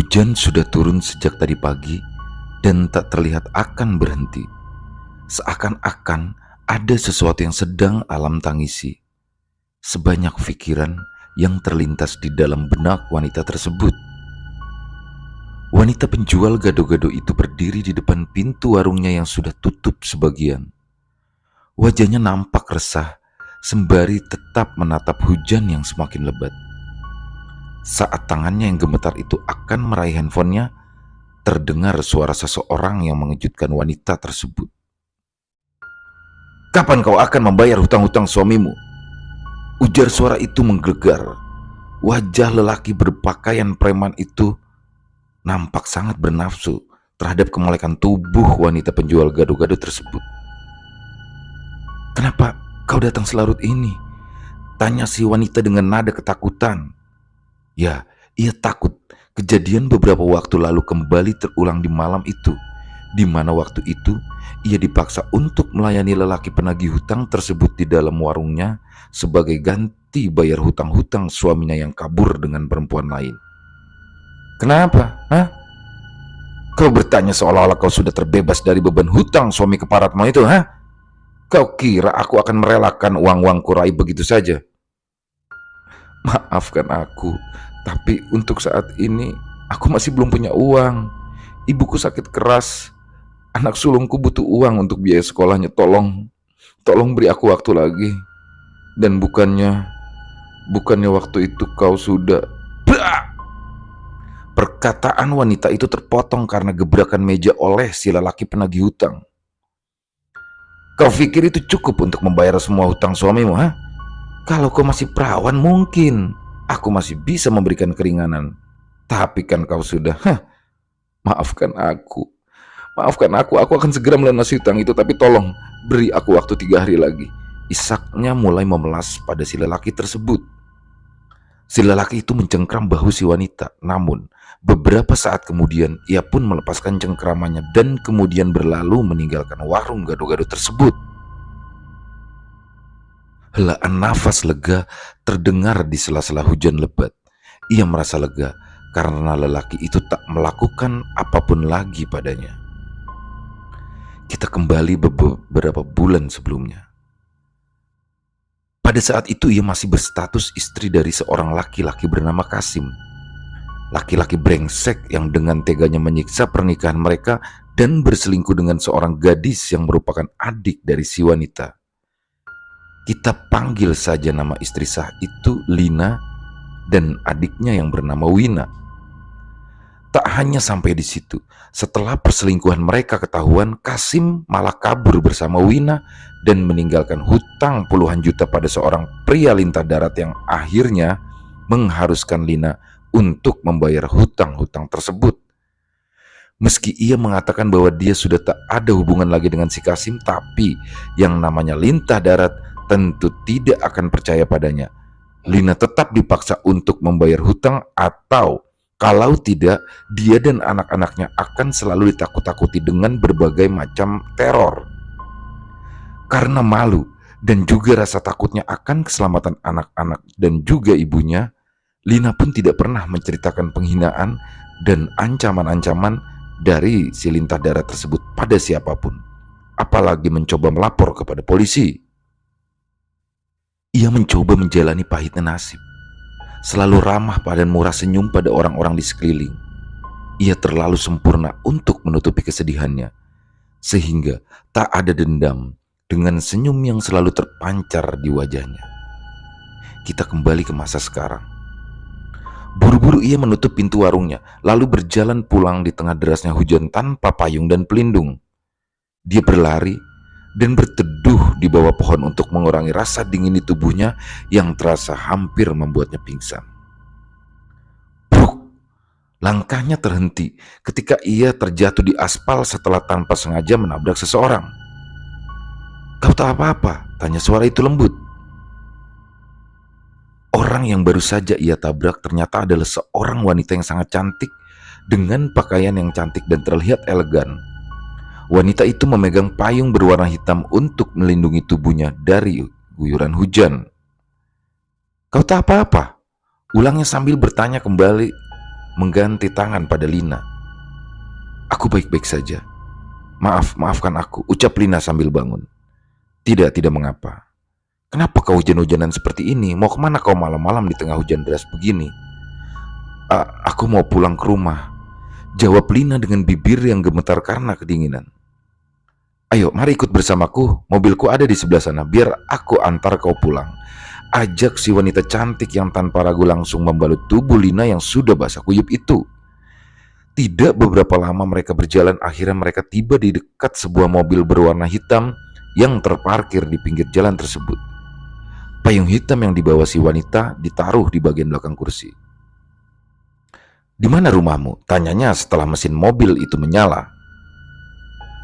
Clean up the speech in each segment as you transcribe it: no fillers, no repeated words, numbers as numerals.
Hujan sudah turun sejak tadi pagi dan tak terlihat akan berhenti. Seakan-akan ada sesuatu yang sedang alam tangisi. Sebanyak pikiran yang terlintas di dalam benak wanita tersebut. Wanita penjual gado-gado itu berdiri di depan pintu warungnya yang sudah tutup sebagian. Wajahnya nampak resah sembari tetap menatap hujan yang semakin lebat. Saat tangannya yang gemetar itu akan meraih handphonenya, terdengar suara seseorang yang mengejutkan wanita tersebut. "Kapan kau akan membayar hutang-hutang suamimu?" Ujar suara itu menggelegar. Wajah lelaki berpakaian preman itu nampak sangat bernafsu terhadap kemelekan tubuh wanita penjual gado-gado tersebut. "Kenapa kau datang selarut ini?" tanya si wanita dengan nada ketakutan. Ya, ia takut kejadian beberapa waktu lalu kembali terulang di malam itu, di mana waktu itu ia dipaksa untuk melayani lelaki penagih hutang tersebut di dalam warungnya sebagai ganti bayar hutang-hutang suaminya yang kabur dengan perempuan lain. "Kenapa? Hah? Kau bertanya seolah-olah kau sudah terbebas dari beban hutang suami keparatmu itu, hah? Kau kira aku akan merelakan uang-uangku raib begitu saja?" "Maafkan aku, tapi untuk saat ini aku masih belum punya uang. Ibuku sakit keras. Anak sulungku butuh uang untuk biaya sekolahnya. Tolong beri aku waktu lagi. Dan bukannya waktu itu kau sudah..." Bah! Perkataan wanita itu terpotong karena gebrakan meja oleh si lelaki penagih hutang. "Kau pikir itu cukup untuk membayar semua hutang suamimu, hah? Kalau kau masih perawan mungkin aku masih bisa memberikan keringanan. Tapi kan kau sudah, maafkan aku. Aku akan segera melunasi hutang itu, tapi tolong beri aku waktu 3 hari lagi." Isaknya mulai memelas pada si lelaki tersebut. Si lelaki itu mencengkram bahu si wanita, namun beberapa saat kemudian ia pun melepaskan cengkramannya dan kemudian berlalu meninggalkan warung gado-gado tersebut. Helaan nafas lega terdengar di sela-sela hujan lebat. Ia merasa lega karena lelaki itu tak melakukan apapun lagi padanya. Kita kembali beberapa bulan sebelumnya. Pada saat itu ia masih berstatus istri dari seorang laki-laki bernama Kasim. Laki-laki brengsek yang dengan teganya menyiksa pernikahan mereka dan berselingkuh dengan seorang gadis yang merupakan adik dari si wanita. Kita panggil saja nama istri sah itu Lina dan adiknya yang bernama Wina. Tak hanya sampai di situ, setelah perselingkuhan mereka ketahuan, Kasim malah kabur bersama Wina dan meninggalkan hutang puluhan juta pada seorang pria lintah darat yang akhirnya mengharuskan Lina untuk membayar hutang-hutang tersebut. Meski ia mengatakan bahwa dia sudah tak ada hubungan lagi dengan si Kasim, tapi yang namanya lintah darat tentu tidak akan percaya padanya. Lina tetap dipaksa untuk membayar hutang, atau kalau tidak, dia dan anak-anaknya akan selalu ditakut-takuti dengan berbagai macam teror. Karena malu dan juga rasa takutnya akan keselamatan anak-anak dan juga ibunya, Lina pun tidak pernah menceritakan penghinaan dan ancaman-ancaman dari si lintah darat tersebut pada siapapun, apalagi mencoba melapor kepada polisi. Ia mencoba menjalani pahitnya nasib, selalu ramah dan murah senyum pada orang-orang di sekeliling. Ia terlalu sempurna untuk menutupi kesedihannya, sehingga tak ada dendam dengan senyum yang selalu terpancar di wajahnya. Kita kembali ke masa sekarang. Buru-buru ia menutup pintu warungnya, lalu berjalan pulang di tengah derasnya hujan tanpa payung dan pelindung. Dia berlari dan berteduh di bawah pohon untuk mengurangi rasa dingin di tubuhnya yang terasa hampir membuatnya pingsan. Bruk! Langkahnya terhenti ketika ia terjatuh di aspal setelah tanpa sengaja menabrak seseorang. "Kau tak apa-apa?" tanya suara itu lembut. Orang yang baru saja ia tabrak ternyata adalah seorang wanita yang sangat cantik dengan pakaian yang cantik dan terlihat elegan. Wanita itu memegang payung berwarna hitam untuk melindungi tubuhnya dari guyuran hujan. "Kau tak apa-apa?" ulangnya sambil bertanya kembali. mengganti tangan pada Lina. "Aku baik-baik saja. Maafkan aku," ucap Lina sambil bangun. Tidak mengapa. "Kenapa kau hujan-hujanan seperti ini? Mau kemana kau malam-malam di tengah hujan deras begini?" Aku mau pulang ke rumah," jawab Lina dengan bibir yang gemetar karena kedinginan. "Ayo, mari ikut bersamaku. Mobilku ada di sebelah sana. Biar aku antar kau pulang," ajak si wanita cantik yang tanpa ragu langsung membalut tubuh Lina yang sudah basah kuyup itu. Tidak beberapa lama mereka berjalan, akhirnya mereka tiba di dekat sebuah mobil berwarna hitam yang terparkir di pinggir jalan tersebut. Payung hitam yang dibawa si wanita ditaruh di bagian belakang kursi. "Di mana rumahmu?" tanyanya setelah mesin mobil itu menyala.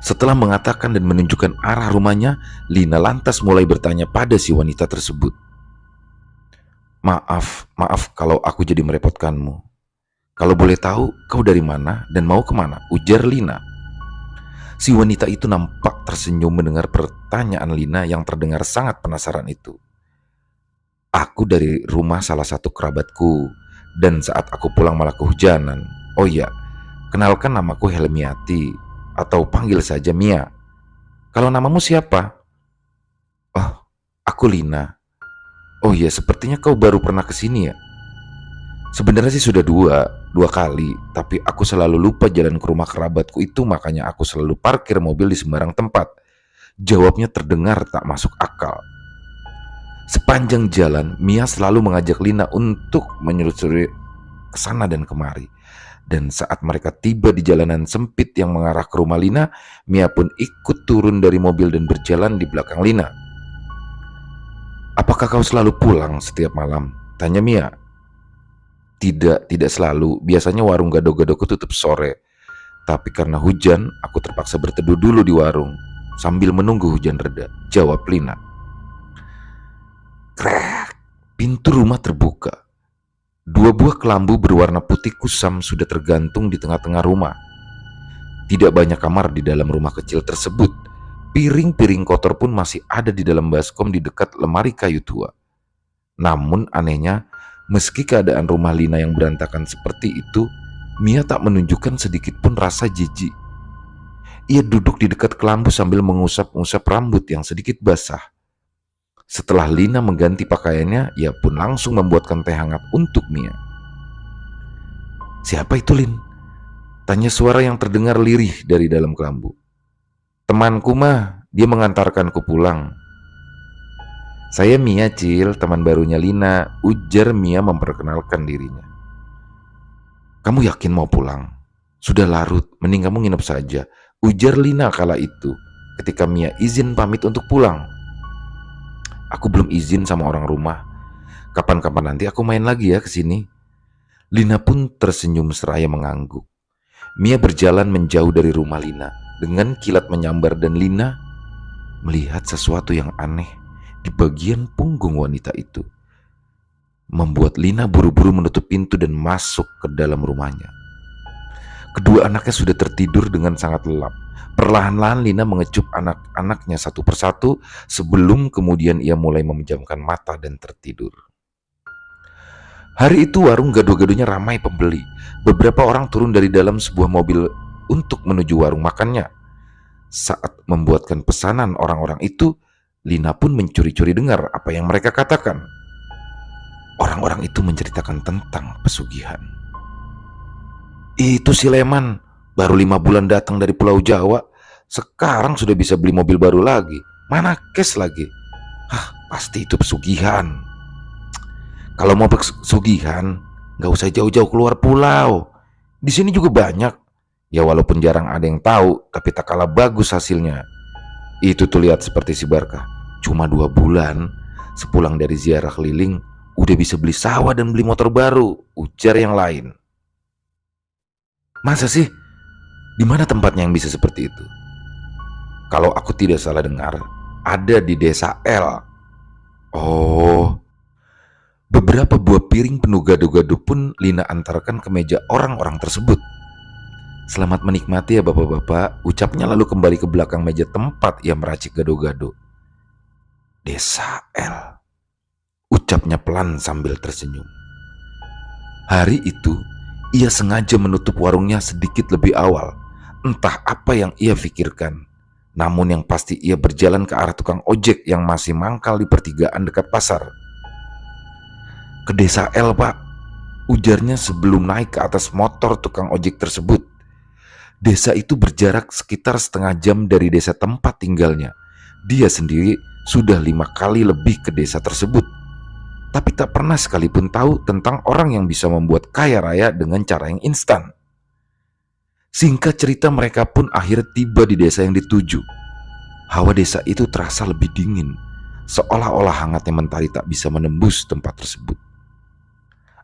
Setelah mengatakan dan menunjukkan arah rumahnya, Lina lantas mulai bertanya pada si wanita tersebut. Maaf kalau aku jadi merepotkanmu. Kalau boleh tahu, kau dari mana dan mau kemana?" ujar Lina. Si wanita itu nampak tersenyum mendengar pertanyaan Lina yang terdengar sangat penasaran itu. "Aku dari rumah salah satu kerabatku, dan saat aku pulang malah kehujanan. Oh iya, kenalkan, namaku Helmiati, atau panggil saja Mia. Kalau namamu siapa?" "Oh, aku Lina." "Oh iya, sepertinya kau baru pernah kesini ya?" "Sebenarnya sih sudah dua kali, tapi aku selalu lupa jalan ke rumah kerabatku itu, makanya aku selalu parkir mobil di sembarang tempat," jawabnya terdengar tak masuk akal. Sepanjang jalan, Mia selalu mengajak Lina untuk menyusuri ke sana dan kemari. Dan saat mereka tiba di jalanan sempit yang mengarah ke rumah Lina, Mia pun ikut turun dari mobil dan berjalan di belakang Lina. "Apakah kau selalu pulang setiap malam?" tanya Mia. Tidak selalu. Biasanya warung gado-gadoku tutup sore. Tapi karena hujan, aku terpaksa berteduh dulu di warung sambil menunggu hujan reda," jawab Lina. Krek, pintu rumah terbuka. Dua buah kelambu berwarna putih kusam sudah tergantung di tengah-tengah rumah. Tidak banyak kamar di dalam rumah kecil tersebut. Piring-piring kotor pun masih ada di dalam baskom di dekat lemari kayu tua. Namun anehnya, meski keadaan rumah Lina yang berantakan seperti itu, Mia tak menunjukkan sedikit pun rasa jijik. Ia duduk di dekat kelambu sambil mengusap-usap rambut yang sedikit basah. Setelah Lina mengganti pakaiannya, ia pun langsung membuatkan teh hangat untuk Mia. "Siapa itu, Lin?" tanya suara yang terdengar lirih dari dalam kelambu. "Temanku mah, dia mengantarkanku pulang." "Saya Mia, Cil, teman barunya Lina," ujar Mia memperkenalkan dirinya. "Kamu yakin mau pulang? Sudah larut, mending kamu nginep saja," ujar Lina kala itu ketika Mia izin pamit untuk pulang. "Aku belum izin sama orang rumah. Kapan-kapan nanti aku main lagi ya ke sini." Lina pun tersenyum seraya mengangguk. Mia berjalan menjauh dari rumah Lina dengan kilat menyambar, dan Lina melihat sesuatu yang aneh di bagian punggung wanita itu, membuat Lina buru-buru menutup pintu dan masuk ke dalam rumahnya. Kedua anaknya sudah tertidur dengan sangat lelap. Perlahan-lahan Lina mengecup anak-anaknya satu persatu sebelum kemudian ia mulai memejamkan mata dan tertidur. Hari itu warung gado-gadonya ramai pembeli. Beberapa orang turun dari dalam sebuah mobil untuk menuju warung makannya. Saat membuatkan pesanan orang-orang itu, Lina pun mencuri-curi dengar apa yang mereka katakan. Orang-orang itu menceritakan tentang pesugihan. "Itu si Leman baru 5 bulan datang dari Pulau Jawa, sekarang sudah bisa beli mobil baru lagi. Mana cash lagi. Pasti itu pesugihan. Kalau mau pesugihan, gak usah jauh-jauh keluar pulau. Di sini juga banyak. Ya walaupun jarang ada yang tahu, tapi tak kalah bagus hasilnya. Itu tuh lihat seperti si Barkah. Cuma 2 bulan, sepulang dari ziarah keliling, udah bisa beli sawah dan beli motor baru," ujar yang lain. "Masa sih? Di mana tempatnya yang bisa seperti itu?" "Kalau aku tidak salah dengar, ada di desa L." "Oh." Beberapa buah piring penuh gado-gado pun Lina antarkan ke meja orang-orang tersebut. "Selamat menikmati ya bapak-bapak," ucapnya lalu kembali ke belakang meja tempat ia meracik gado-gado. "Desa L," ucapnya pelan sambil tersenyum. Hari itu Ia sengaja menutup warungnya sedikit lebih awal. Entah apa yang ia pikirkan. Namun yang pasti ia berjalan ke arah tukang ojek yang masih mangkal di pertigaan dekat pasar. "Ke desa L, Pak," ujarnya sebelum naik ke atas motor tukang ojek tersebut. Desa itu berjarak sekitar setengah jam dari desa tempat tinggalnya. Dia sendiri sudah 5 kali lebih ke desa tersebut, tapi tak pernah sekalipun tahu tentang orang yang bisa membuat kaya raya dengan cara yang instan. Singkat cerita, mereka pun akhirnya tiba di desa yang dituju. Hawa desa itu terasa lebih dingin, seolah-olah hangatnya mentari tak bisa menembus tempat tersebut.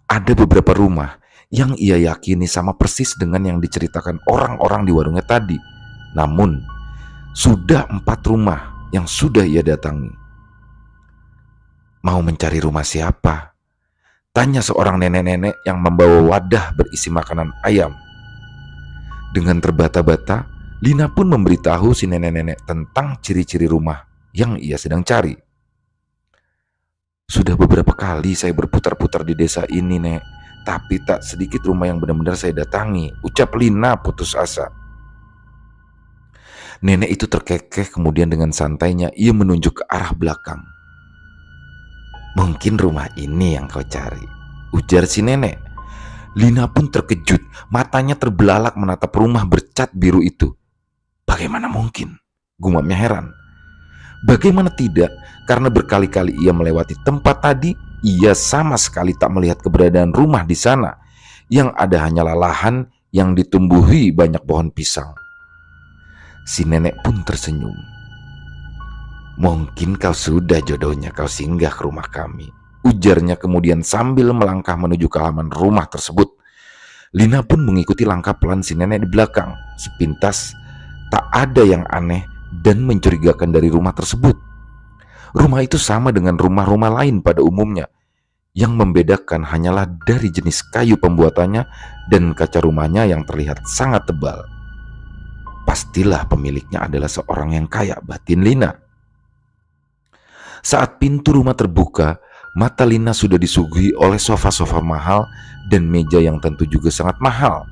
Ada beberapa rumah yang ia yakini sama persis dengan yang diceritakan orang-orang di warungnya tadi. Namun, sudah 4 rumah yang sudah ia datangi. "Mau mencari rumah siapa?" tanya seorang nenek-nenek yang membawa wadah berisi makanan ayam. Dengan terbata-bata, Lina pun memberitahu si nenek-nenek tentang ciri-ciri rumah yang ia sedang cari. "Sudah beberapa kali saya berputar-putar di desa ini, Nek, tapi tak sedikit rumah yang benar-benar saya datangi," ucap Lina putus asa. Nenek itu terkekeh, kemudian dengan santainya ia menunjuk ke arah belakang. "Mungkin rumah ini yang kau cari," ujar si nenek. Lina pun terkejut, matanya terbelalak menatap rumah bercat biru itu. "Bagaimana mungkin?" gumamnya heran. Bagaimana tidak, karena berkali-kali ia melewati tempat tadi, ia sama sekali tak melihat keberadaan rumah di sana. Yang ada hanyalah lahan yang ditumbuhi banyak pohon pisang. Si nenek pun tersenyum. "Mungkin kau sudah jodohnya kau singgah ke rumah kami," ujarnya kemudian sambil melangkah menuju ke halaman rumah tersebut. Lina pun mengikuti langkah pelan si nenek di belakang. Sepintas tak ada yang aneh dan mencurigakan dari rumah tersebut. Rumah itu sama dengan rumah-rumah lain pada umumnya. Yang membedakan hanyalah dari jenis kayu pembuatannya dan kaca rumahnya yang terlihat sangat tebal. Pastilah pemiliknya adalah seorang yang kaya, batin Lina. Saat pintu rumah terbuka, mata Lina sudah disuguhi oleh sofa-sofa mahal dan meja yang tentu juga sangat mahal.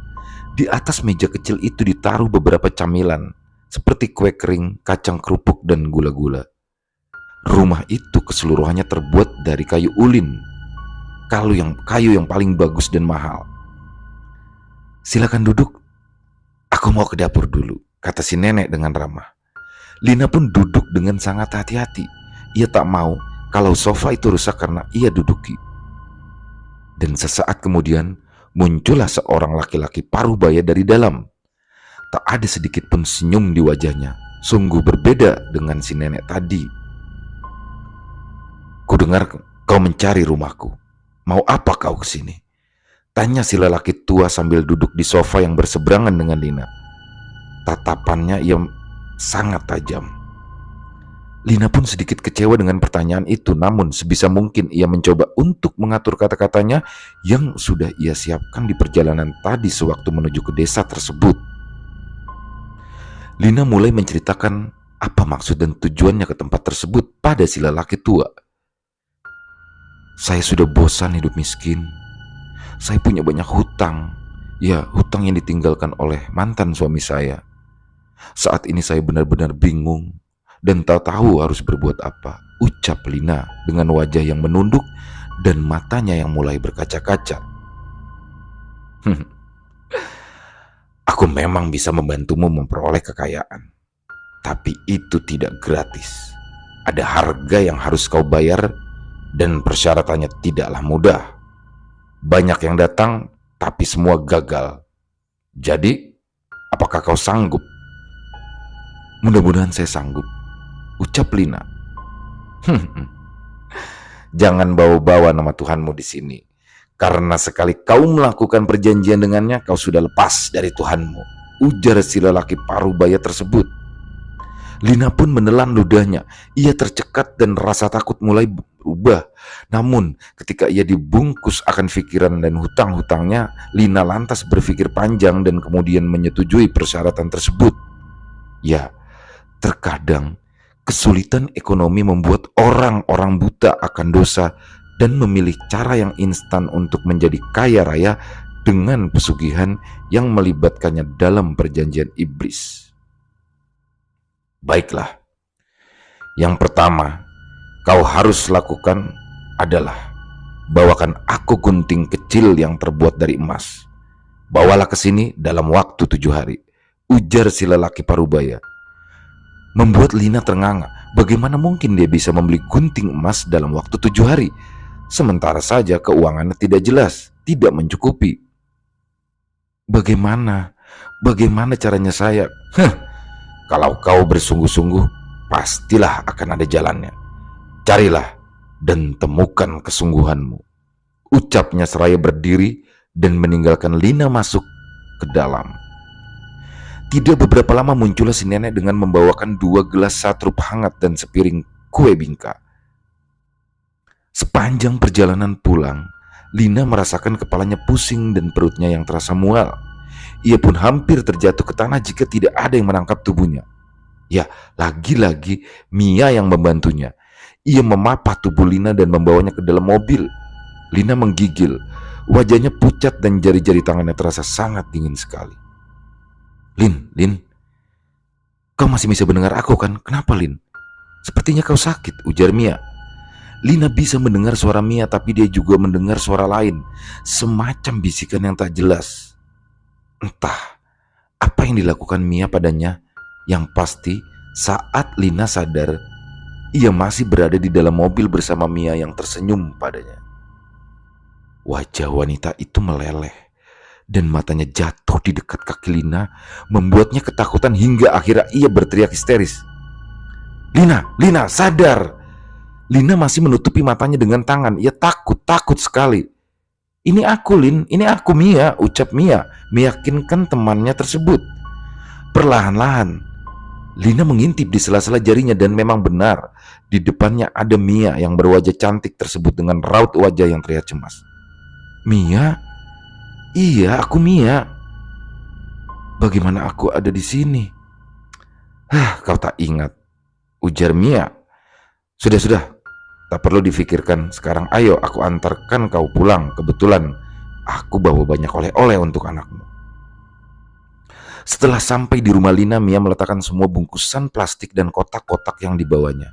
Di atas meja kecil itu ditaruh beberapa camilan seperti kue kering, kacang kerupuk, dan gula-gula. Rumah itu keseluruhannya terbuat dari kayu ulin, kayu yang paling bagus dan mahal. "Silakan duduk, aku mau ke dapur dulu," kata si nenek dengan ramah. Lina pun duduk dengan sangat hati-hati. Ia tak mau kalau sofa itu rusak karena ia duduki. Dan sesaat kemudian muncullah seorang laki-laki paruh baya dari dalam. Tak ada sedikit pun senyum di wajahnya. Sungguh berbeda dengan si nenek tadi. "Kudengar kau mencari rumahku. Mau apa kau kesini?" tanya si lelaki tua sambil duduk di sofa yang berseberangan dengan Lina. Tatapannya ia sangat tajam. Lina pun sedikit kecewa dengan pertanyaan itu, namun sebisa mungkin ia mencoba untuk mengatur kata-katanya yang sudah ia siapkan di perjalanan tadi sewaktu menuju ke desa tersebut. Lina mulai menceritakan apa maksud dan tujuannya ke tempat tersebut pada si lelaki tua. "Saya sudah bosan hidup miskin. Saya punya banyak hutang. Ya, hutang yang ditinggalkan oleh mantan suami saya. Saat ini saya benar-benar bingung dan tak tahu harus berbuat apa," ucap Lina dengan wajah yang menunduk dan matanya yang mulai berkaca-kaca. "Aku memang bisa membantumu memperoleh kekayaan, tapi itu tidak gratis. Ada harga yang harus kau bayar dan persyaratannya tidaklah mudah. Banyak yang datang, tapi semua gagal. Jadi, apakah kau sanggup?" "Mudah-mudahan saya sanggup," ucap Lina. "Jangan bawa-bawa nama Tuhanmu di sini. Karena sekali kau melakukan perjanjian dengannya, kau sudah lepas dari Tuhanmu," ujar si lelaki paruh baya tersebut. Lina pun menelan ludahnya. Ia tercekat dan rasa takut mulai berubah. Namun ketika ia dibungkus akan pikiran dan hutang-hutangnya, Lina lantas berpikir panjang dan kemudian menyetujui persyaratan tersebut. Ya, terkadang kesulitan ekonomi membuat orang-orang buta akan dosa dan memilih cara yang instan untuk menjadi kaya raya dengan pesugihan yang melibatkannya dalam perjanjian iblis. Baiklah, yang pertama kau harus lakukan adalah bawakan aku gunting kecil yang terbuat dari emas. Bawalah ke sini dalam waktu 7 hari, ujar si lelaki parubaya. Membuat Lina ternganga. Bagaimana mungkin dia bisa membeli gunting emas dalam waktu 7 hari? Sementara saja keuangannya tidak jelas, tidak mencukupi. Bagaimana caranya saya? Kalau kau bersungguh-sungguh, pastilah akan ada jalannya. Carilah dan temukan kesungguhanmu, ucapnya seraya berdiri dan meninggalkan Lina masuk ke dalam. Tidak beberapa lama muncullah si nenek dengan membawakan 2 gelas satrup hangat dan sepiring kue bingka. Sepanjang perjalanan pulang, Lina merasakan kepalanya pusing dan perutnya yang terasa mual. Ia pun hampir terjatuh ke tanah jika tidak ada yang menangkap tubuhnya. Ya, lagi-lagi Mia yang membantunya. Ia memapah tubuh Lina dan membawanya ke dalam mobil. Lina menggigil, wajahnya pucat dan jari-jari tangannya terasa sangat dingin sekali. Lin, kau masih bisa mendengar aku kan? Kenapa, Lin? Sepertinya kau sakit, ujar Mia. Lina bisa mendengar suara Mia, tapi dia juga mendengar suara lain, semacam bisikan yang tak jelas. Entah apa yang dilakukan Mia padanya. Yang pasti saat Lina sadar, ia masih berada di dalam mobil bersama Mia yang tersenyum padanya. Wajah wanita itu meleleh dan matanya jatuh di dekat kaki Lina, membuatnya ketakutan hingga akhirnya ia berteriak histeris. Lina, sadar! Lina masih menutupi matanya dengan tangan. Ia takut sekali. Ini aku, Lin, ini aku, Mia, ucap Mia, meyakinkan temannya tersebut. Perlahan-lahan, Lina mengintip di sela-sela jarinya dan memang benar, di depannya ada Mia yang berwajah cantik tersebut dengan raut wajah yang terlihat cemas. Mia? Iya, aku Mia. Bagaimana aku ada di sini? Kau tak ingat, ujar Mia. Sudah, tak perlu difikirkan. Sekarang ayo aku antarkan kau pulang. Kebetulan aku bawa banyak oleh-oleh untuk anakmu. Setelah sampai di rumah Lina, Mia meletakkan semua bungkusan plastik dan kotak-kotak yang dibawanya.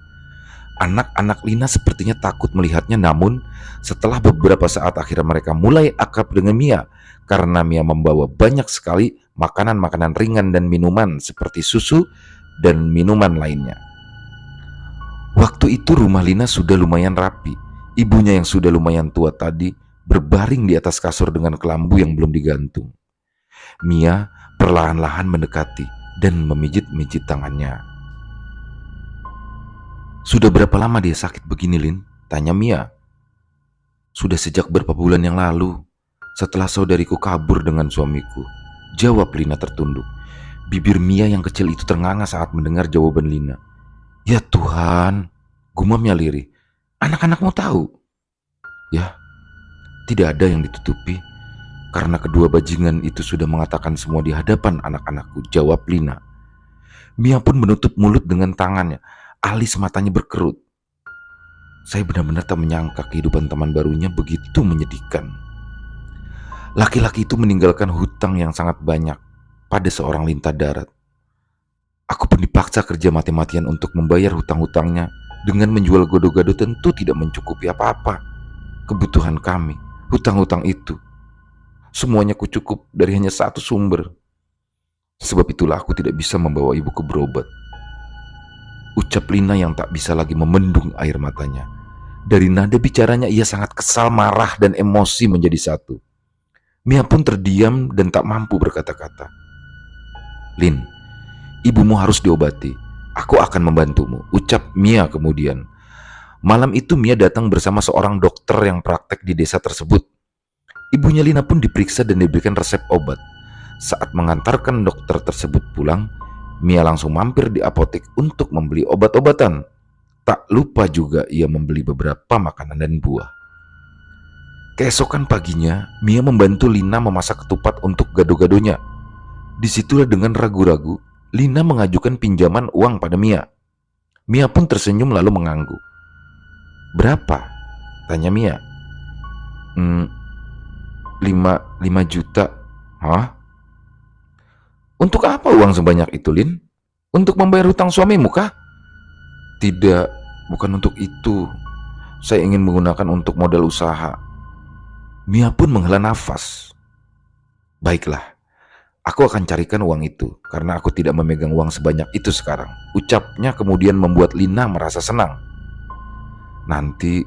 Anak-anak Lina sepertinya takut melihatnya, namun setelah beberapa saat akhirnya mereka mulai akrab dengan Mia karena Mia membawa banyak sekali makanan-makanan ringan dan minuman seperti susu dan minuman lainnya. Waktu itu rumah Lina sudah lumayan rapi. Ibunya yang sudah lumayan tua tadi berbaring di atas kasur dengan kelambu yang belum digantung. Mia perlahan-lahan mendekati dan memijit-mijit tangannya. Sudah berapa lama dia sakit begini, Lin? Tanya Mia. Sudah sejak beberapa bulan yang lalu, setelah saudariku kabur dengan suamiku, jawab Lina tertunduk. Bibir Mia yang kecil itu ternganga saat mendengar jawaban Lina. Ya Tuhan, gumamnya lirih. Anak-anakmu tahu? Ya, tidak ada yang ditutupi, karena kedua bajingan itu sudah mengatakan semua di hadapan anak-anakku, jawab Lina. Mia pun menutup mulut dengan tangannya, alis matanya berkerut. Saya benar-benar tak menyangka kehidupan teman barunya begitu menyedihkan. Laki-laki itu meninggalkan hutang yang sangat banyak pada seorang lintah darat. Aku pun dipaksa kerja mati-matian untuk membayar hutang-hutangnya. Dengan menjual gado-gado tentu tidak mencukupi apa-apa kebutuhan kami. Hutang-hutang itu semuanya kucukup dari hanya satu sumber. Sebab itulah aku tidak bisa membawa ibuku berobat, ucap Lina yang tak bisa lagi membendung air matanya. Dari nada bicaranya ia sangat kesal, marah, dan emosi menjadi satu. Mia pun terdiam dan tak mampu berkata-kata. Lin, ibumu harus diobati. Aku akan membantumu, ucap Mia kemudian. Malam itu Mia datang bersama seorang dokter yang praktek di desa tersebut. Ibunya Lina pun diperiksa dan diberikan resep obat. Saat mengantarkan dokter tersebut pulang, Mia langsung mampir di apotek untuk membeli obat-obatan. Tak lupa juga ia membeli beberapa makanan dan buah. Keesokan paginya, Mia membantu Lina memasak ketupat untuk gado-gadonya. Disitulah dengan ragu-ragu, Lina mengajukan pinjaman uang pada Mia. Mia pun tersenyum lalu mengangguk. Berapa? Tanya Mia. 5 juta. Hah? Untuk apa uang sebanyak itu, Lin? Untuk membayar hutang suamimu kah? Tidak, bukan untuk itu. Saya ingin menggunakan untuk modal usaha. Mia pun menghela nafas. Baiklah, aku akan carikan uang itu karena aku tidak memegang uang sebanyak itu sekarang. Ucapnya kemudian membuat Lina merasa senang. Nanti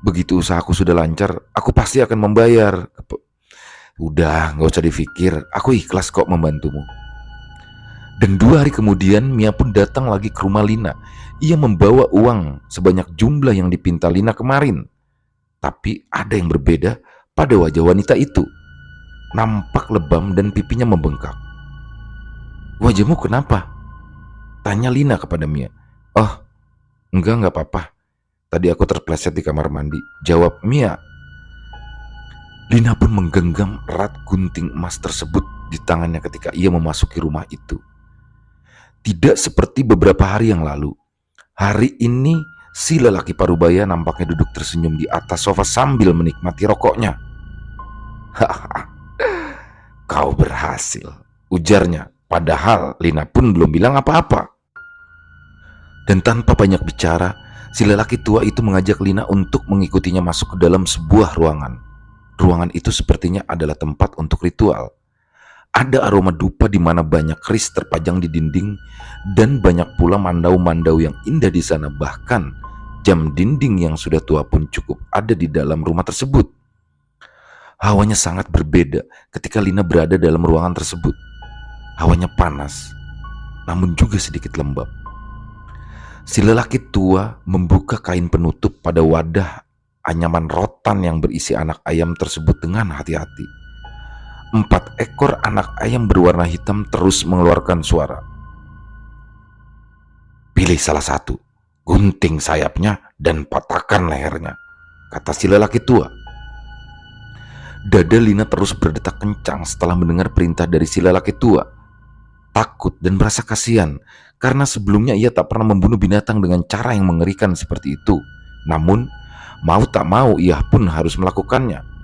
begitu usahaku sudah lancar, aku pasti akan membayar. Udah, gak usah dipikir, aku ikhlas kok membantumu. Dan 2 hari kemudian Mia pun datang lagi ke rumah Lina. Ia membawa uang sebanyak jumlah yang dipinta Lina kemarin. Tapi ada yang berbeda pada wajah wanita itu. Nampak lebam dan pipinya membengkak. Wajahmu kenapa? Tanya Lina kepada Mia. Oh, enggak apa-apa. Tadi aku terpleset di kamar mandi, jawab Mia. Lina pun menggenggam erat gunting emas tersebut di tangannya ketika ia memasuki rumah itu. Tidak seperti beberapa hari yang lalu. Hari ini si lelaki parubaya nampaknya duduk tersenyum di atas sofa sambil menikmati rokoknya. Hahaha, kau berhasil, ujarnya. Padahal Lina pun belum bilang apa-apa. Dan tanpa banyak bicara, si lelaki tua itu mengajak Lina untuk mengikutinya masuk ke dalam sebuah ruangan. Ruangan itu sepertinya adalah tempat untuk ritual. Ada aroma dupa di mana banyak keris terpajang di dinding dan banyak pula mandau-mandau yang indah di sana. Bahkan jam dinding yang sudah tua pun cukup ada di dalam rumah tersebut. Hawanya sangat berbeda ketika Lina berada dalam ruangan tersebut. Hawanya panas, namun juga sedikit lembab. Si lelaki tua membuka kain penutup pada wadah anyaman rotan yang berisi anak ayam tersebut dengan hati-hati. 4 ekor anak ayam berwarna hitam terus mengeluarkan suara. Pilih salah satu, gunting sayapnya dan patahkan lehernya, kata si lelaki tua. Dada Lina terus berdetak kencang setelah mendengar perintah dari si lelaki tua. Takut dan merasa kasihan karena sebelumnya ia tak pernah membunuh binatang dengan cara yang mengerikan seperti itu. Namun mau tak mau ia pun harus melakukannya.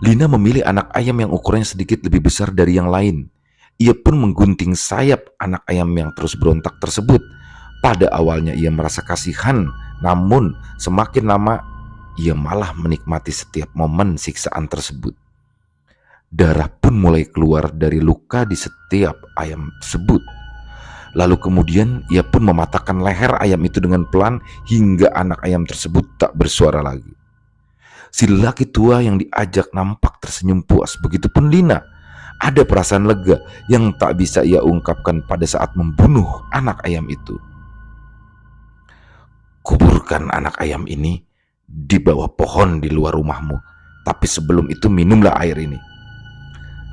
Lina memilih anak ayam yang ukurannya sedikit lebih besar dari yang lain. Ia pun menggunting sayap anak ayam yang terus berontak tersebut. Pada awalnya ia merasa kasihan, namun semakin lama ia malah menikmati setiap momen siksaan tersebut. Darah pun mulai keluar dari luka di setiap ayam tersebut. Lalu kemudian ia pun mematahkan leher ayam itu dengan pelan hingga anak ayam tersebut tak bersuara lagi. Si lelaki tua yang diajak nampak tersenyum puas. Begitupun Lina. Ada perasaan lega yang tak bisa ia ungkapkan pada saat membunuh anak ayam itu. Kuburkan anak ayam ini di bawah pohon di luar rumahmu. Tapi sebelum itu minumlah air ini.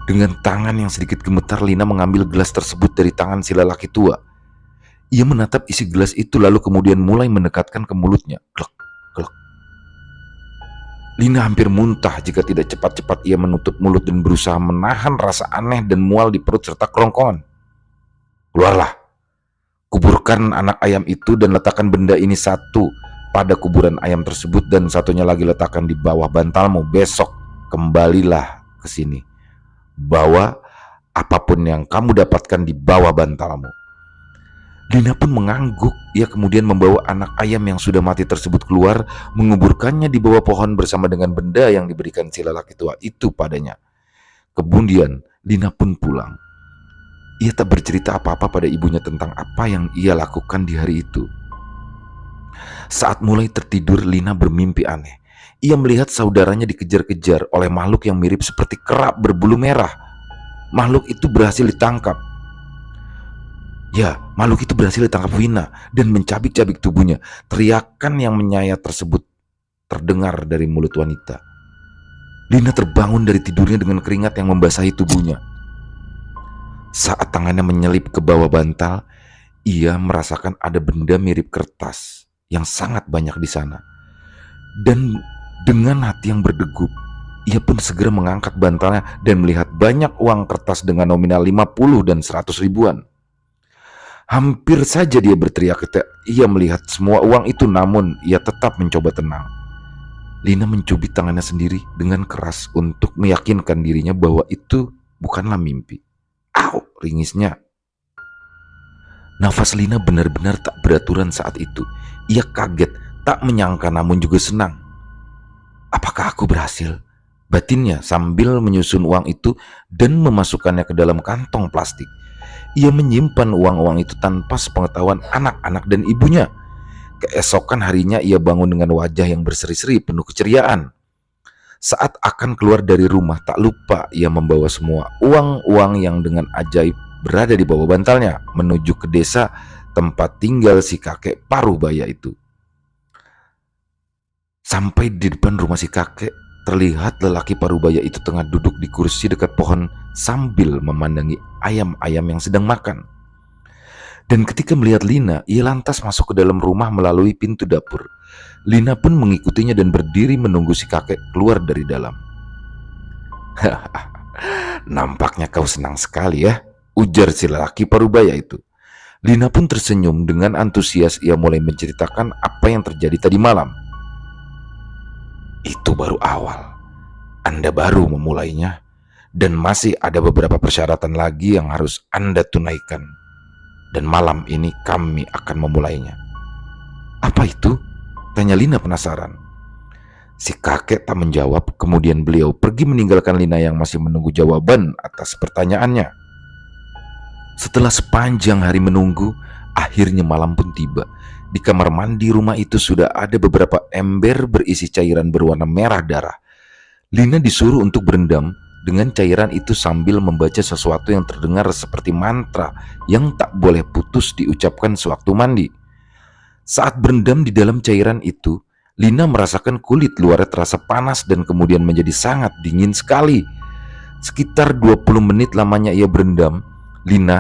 Dengan tangan yang sedikit gemetar, Lina mengambil gelas tersebut dari tangan si lelaki tua. Ia menatap isi gelas itu lalu kemudian mulai mendekatkan ke mulutnya. Klek, klek. Lina hampir muntah jika tidak cepat-cepat ia menutup mulut dan berusaha menahan rasa aneh dan mual di perut serta kerongkongan. Keluarlah, kuburkan anak ayam itu dan letakkan benda ini satu pada kuburan ayam tersebut dan satunya lagi letakkan di bawah bantalmu. Besok kembalilah ke sini. Bawa apapun yang kamu dapatkan di bawah bantalmu. Lina pun mengangguk. Ia kemudian membawa anak ayam yang sudah mati tersebut keluar, menguburkannya di bawah pohon bersama dengan benda yang diberikan si lelaki tua itu padanya. Kemudian Lina pun pulang. Ia tak bercerita apa-apa pada ibunya tentang apa yang ia lakukan di hari itu. Saat mulai tertidur, Lina bermimpi aneh. Ia melihat saudaranya dikejar-kejar oleh makhluk yang mirip seperti kera berbulu merah. Makhluk itu berhasil ditangkap. Ya, makhluk itu berhasil ditangkap Wina dan mencabik-cabik tubuhnya. Teriakan yang menyayat tersebut terdengar dari mulut wanita. Lina terbangun dari tidurnya dengan keringat yang membasahi tubuhnya. Saat tangannya menyelip ke bawah bantal, ia merasakan ada benda mirip kertas yang sangat banyak di sana. Dan dengan hati yang berdegup, ia pun segera mengangkat bantalnya dan melihat banyak uang kertas dengan nominal 50 dan 100 ribuan. Hampir saja dia berteriak ketika ia melihat semua uang itu, namun ia tetap mencoba tenang. Lina mencubit tangannya sendiri dengan keras untuk meyakinkan dirinya bahwa itu bukanlah mimpi. Au, ringisnya. Nafas Lina benar-benar tak beraturan saat itu. Ia kaget, tak menyangka namun juga senang. Apakah aku berhasil? Batinnya sambil menyusun uang itu dan memasukkannya ke dalam kantong plastik. Ia menyimpan uang-uang itu tanpa sepengetahuan anak-anak dan ibunya. Keesokan harinya ia bangun dengan wajah yang berseri-seri penuh keceriaan. Saat akan keluar dari rumah, tak lupa ia membawa semua uang-uang yang dengan ajaib berada di bawah bantalnya menuju ke desa tempat tinggal si kakek Parubaya itu. Sampai di depan rumah si kakek, terlihat lelaki Parubaya itu tengah duduk di kursi dekat pohon sambil memandangi ayam-ayam yang sedang makan. Dan ketika melihat Lina, ia lantas masuk ke dalam rumah melalui pintu dapur. Lina pun mengikutinya dan berdiri menunggu si kakek keluar dari dalam. Nampaknya kau senang sekali ya, ujar si lelaki Parubaya itu. Lina pun tersenyum dengan antusias. Ia mulai menceritakan apa yang terjadi tadi malam. Itu baru awal. Anda baru memulainya, dan masih ada beberapa persyaratan lagi yang harus Anda tunaikan. Dan malam ini kami akan memulainya. Apa itu? Tanya Lina penasaran. Si kakek tak menjawab, kemudian beliau pergi meninggalkan Lina yang masih menunggu jawaban atas pertanyaannya. Setelah sepanjang hari menunggu, akhirnya malam pun tiba. Di kamar mandi rumah itu sudah ada beberapa ember berisi cairan berwarna merah darah. Lina disuruh untuk berendam dengan cairan itu sambil membaca sesuatu yang terdengar seperti mantra yang tak boleh putus diucapkan sewaktu mandi. Saat berendam di dalam cairan itu, Lina merasakan kulit luarnya terasa panas dan kemudian menjadi sangat dingin sekali. Sekitar 20 menit lamanya ia berendam, Lina